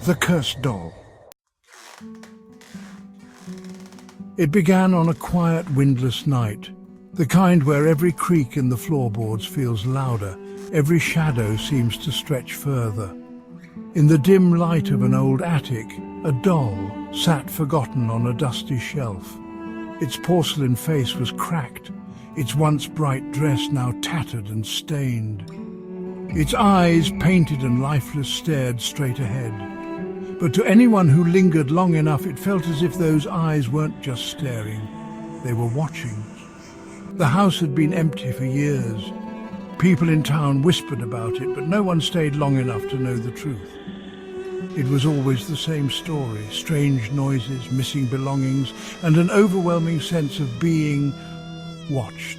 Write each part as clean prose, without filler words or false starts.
The Cursed Doll. It began on a quiet, windless night, the kind where every creak in the floorboards feels louder, every shadow seems to stretch further. In the dim light of an old attic, a doll sat forgotten on a dusty shelf. Its porcelain face was cracked, its once bright dress now tattered and stained. Its eyes, painted and lifeless, stared straight ahead. But to anyone who lingered long enough, it felt as if those eyes weren't just staring, they were watching. The house had been empty for years. People in town whispered about it, but no one stayed long enough to know the truth. It was always the same story, strange noises, missing belongings, and an overwhelming sense of being watched.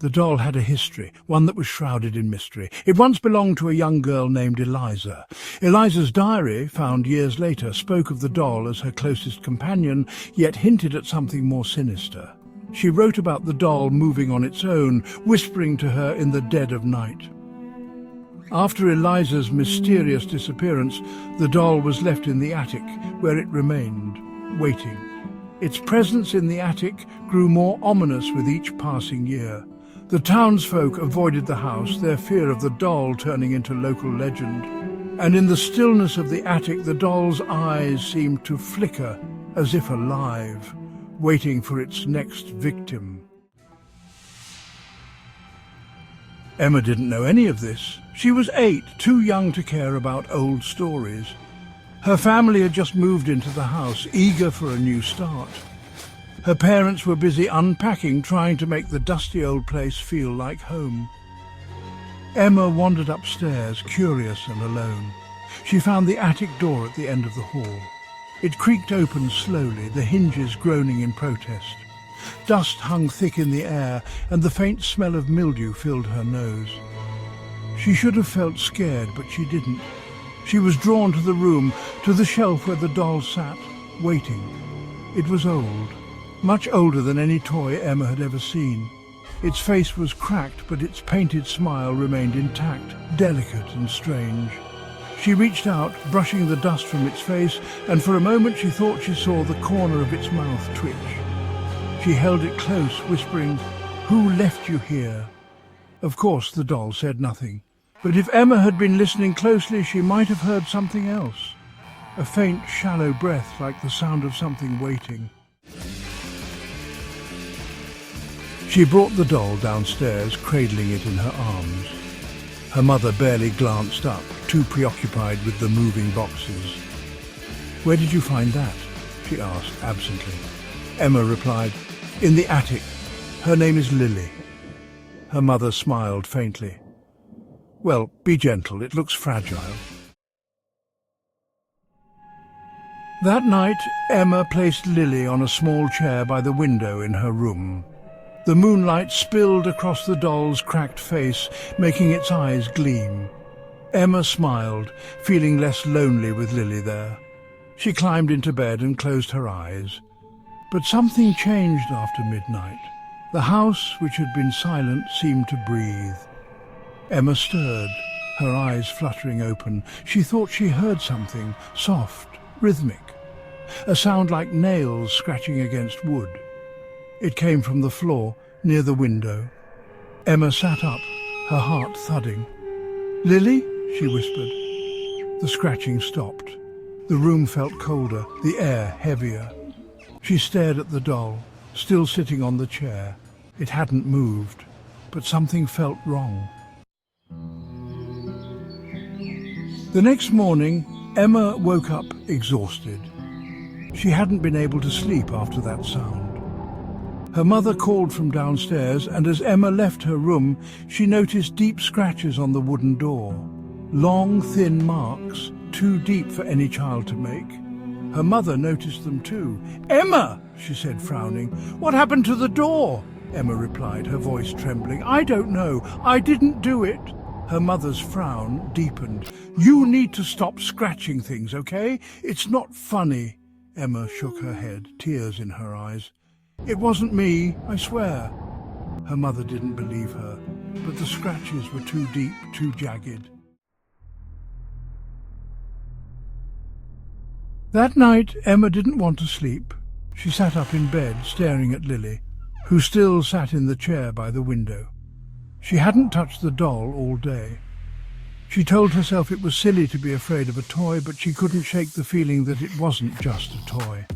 The doll had a history, one that was shrouded in mystery. It once belonged to a young girl named Eliza. Eliza's diary, found years later, spoke of the doll as her closest companion, yet hinted at something more sinister. She wrote about the doll moving on its own, whispering to her in the dead of night. After Eliza's mysterious disappearance, the doll was left in the attic, where it remained, waiting. Its presence in the attic grew more ominous with each passing year. The townsfolk avoided the house, their fear of the doll turning into local legend. And in the stillness of the attic, the doll's eyes seemed to flicker as if alive, waiting for its next victim. Emma didn't know any of this. She was 8, too young to care about old stories. Her family had just moved into the house, eager for a new start. Her parents were busy unpacking, trying to make the dusty old place feel like home. Emma wandered upstairs, curious and alone. She found the attic door at the end of the hall. It creaked open slowly, the hinges groaning in protest. Dust hung thick in the air, and the faint smell of mildew filled her nose. She should have felt scared, but she didn't. She was drawn to the room, to the shelf where the doll sat, waiting. It was old. Much older than any toy Emma had ever seen. Its face was cracked, but its painted smile remained intact, delicate and strange. She reached out, brushing the dust from its face, and for a moment she thought she saw the corner of its mouth twitch. She held it close, whispering, "Who left you here?" Of course, the doll said nothing. But if Emma had been listening closely, she might have heard something else. A faint, shallow breath, like the sound of something waiting. She brought the doll downstairs, cradling it in her arms. Her mother barely glanced up, too preoccupied with the moving boxes. "Where did you find that?" she asked absently. Emma replied, "In the attic. Her name is Lily." Her mother smiled faintly. "Well, be gentle, it looks fragile." That night, Emma placed Lily on a small chair by the window in her room. The moonlight spilled across the doll's cracked face, making its eyes gleam. Emma smiled, feeling less lonely with Lily there. She climbed into bed and closed her eyes. But something changed after midnight. The house, which had been silent, seemed to breathe. Emma stirred, her eyes fluttering open. She thought she heard something, soft, rhythmic, a sound like nails scratching against wood. It came from the floor, near the window. Emma sat up, her heart thudding. "Lily?" she whispered. The scratching stopped. The room felt colder, the air heavier. She stared at the doll, still sitting on the chair. It hadn't moved, but something felt wrong. The next morning, Emma woke up exhausted. She hadn't been able to sleep after that sound. Her mother called from downstairs, and as Emma left her room, she noticed deep scratches on the wooden door. Long, thin marks, too deep for any child to make. Her mother noticed them too. "Emma!" she said, frowning. "What happened to the door?" Emma replied, her voice trembling. "I don't know. I didn't do it." Her mother's frown deepened. "You need to stop scratching things, okay? It's not funny." Emma shook her head, tears in her eyes. "It wasn't me, I swear." Her mother didn't believe her, but the scratches were too deep, too jagged. That night, Emma didn't want to sleep. She sat up in bed, staring at Lily, who still sat in the chair by the window. She hadn't touched the doll all day. She told herself it was silly to be afraid of a toy, but she couldn't shake the feeling that it wasn't just a toy.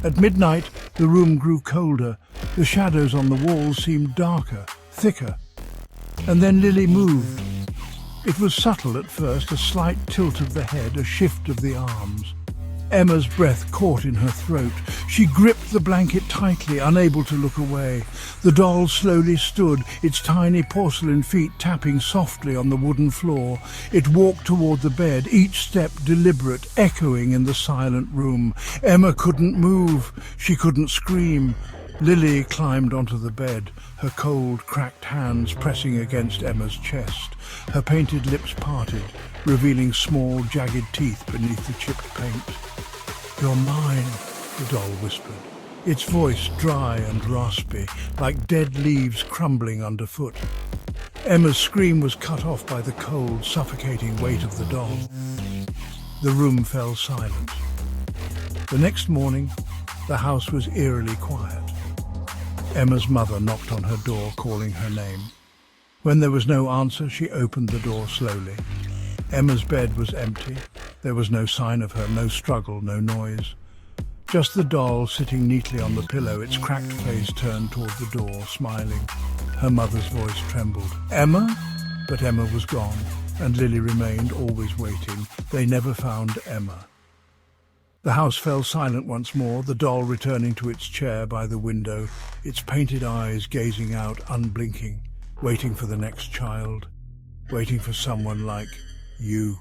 At midnight, the room grew colder. The shadows on the walls seemed darker, thicker. And then Lily moved. It was subtle at first, a slight tilt of the head, a shift of the arms. Emma's breath caught in her throat. She gripped the blanket tightly, unable to look away. The doll slowly stood, its tiny porcelain feet tapping softly on the wooden floor. It walked toward the bed, each step deliberate, echoing in the silent room. Emma couldn't move. She couldn't scream. Lily climbed onto the bed, her cold, cracked hands pressing against Emma's chest. Her painted lips parted, revealing small, jagged teeth beneath the chipped paint. "You're mine," the doll whispered, its voice dry and raspy, like dead leaves crumbling underfoot. Emma's scream was cut off by the cold, suffocating weight of the doll. The room fell silent. The next morning, the house was eerily quiet. Emma's mother knocked on her door, calling her name. When there was no answer, she opened the door slowly. Emma's bed was empty. There was no sign of her, no struggle, no noise. Just the doll sitting neatly on the pillow, its cracked face turned toward the door, smiling. Her mother's voice trembled. "Emma?" But Emma was gone, and Lily remained, always waiting. They never found Emma. The house fell silent once more, the doll returning to its chair by the window, its painted eyes gazing out, unblinking, waiting for the next child, waiting for someone like you.